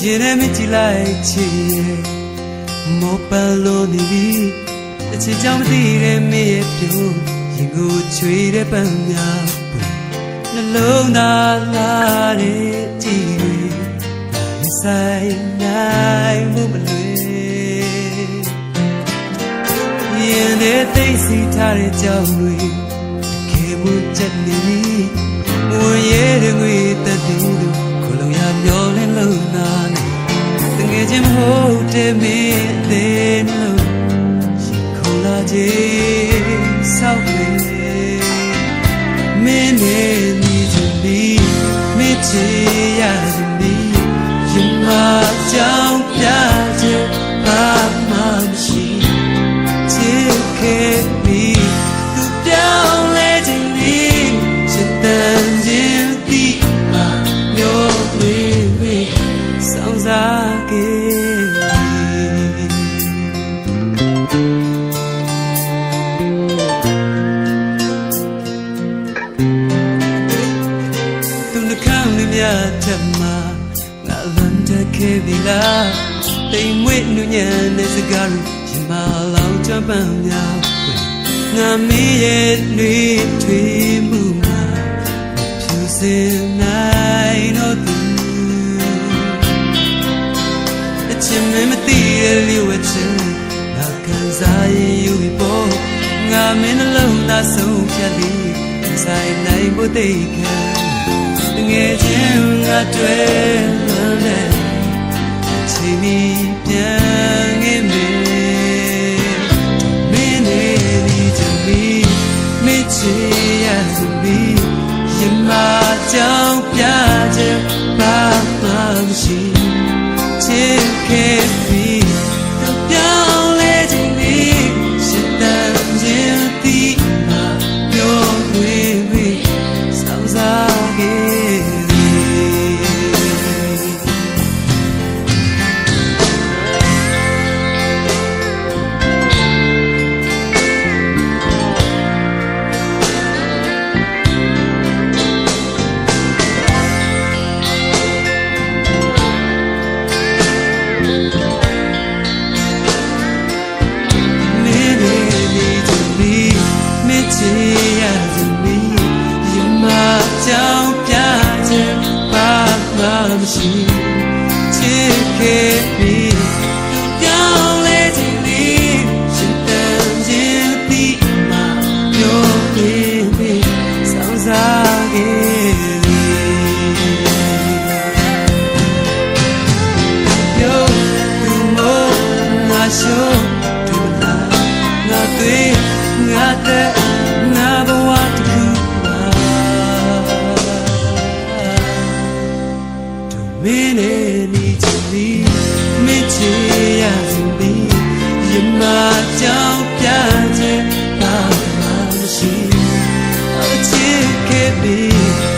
ရင်ထဲမြစ်ကြည့်လိုက်ချစ်ရဲ့မောပန်းလို့နေပြီအချစ်ကြောင့်မသိတဲ့မင်းရဲ့ပြုံးရင်ကိုချွေတဲ့ပန်းများနှလုံးသားလာတဲ့ကြည်တွေဆိုင်နိုင်မှုမလွယ်ရင်ထဲသိသိထားတဲ့ကြောင်တွေခေမှုချက်နေပြီဝင်ရဲတဲ့ငွေတက်တူတို့ခလုံးရမျောလင်းလုံးနာနဲ့တငယ်ချင်းမဟုတ်တဲ့မင်းအသေးလို့ရှင်ခုလာခြင်းဆောက်လေမင်းနဲ့ညီချင်ပြီးမင်းချေရခြင်းပြီးရင်မကြောင်ပြခြင်းဘာမှမရှိချစ်ခဲ့ပြီးသူပြောင်းလဲခြင်းပြီးရှင်တန်ခြင်းဒီမှာမျိုးတွေဆောင်းစားခဲ့သူနှခမ်းလေးများထက်မှာငါလမ်းတက်ခဲ့ပြီလားတိမ်မွေ့နူးညံ့တဲ့စကားတွေရင်မလောင်ချပန်းများငါမင်းရဲ့နှွေးထွေးမှုမှာဖြူစင်နိုင်တော့သူအချင်မသိရလေဝချင်ငါကန်စားရင်ယူပြီးပေါ်ငါမင်းနှလုံးသားဆုံးဖြတ်ပြီးဆိုင်နိုင်ဖို့တိတ်ခံငယ်ချင်းငါတွေ့မှန်းတဲ့ချိန်မီပြန်ခဲ့မယ်မင်းနဲ့ဒီချင်ပြီးမချေရစပြီးရင်မကြောင်ပြခြင်းဘာမှမရှိချစ်ခဲ့ပြီးသူပြောင်းလဲခြင်းပြီးရှင်တန်ခြင်းဒီမှာပြောတွေပြီးဆောင်းစားခဲ့ချေရခြင်းပြီးရင်မကြောင်ပြခြင်းဘာမှမရှိချစ်ခဲ့ပြီးပြောင်းလဲခြင်းပြီးရှင်တန်ခြင်းဒီမှာပြောပြီးဆောင်းစားခဲ့ပြောသူမို့ငါရှုံးသူလာငါတွေ့ငါတဲ့ငါဘဝတစ်ခုပါသူမင်းနဲ့နေချင်ပြီးမချေရခြင်းပြီးရင်မကြောင်ပြခြင်းဘာမှမရှိအချစ်ခဲ့ပြီး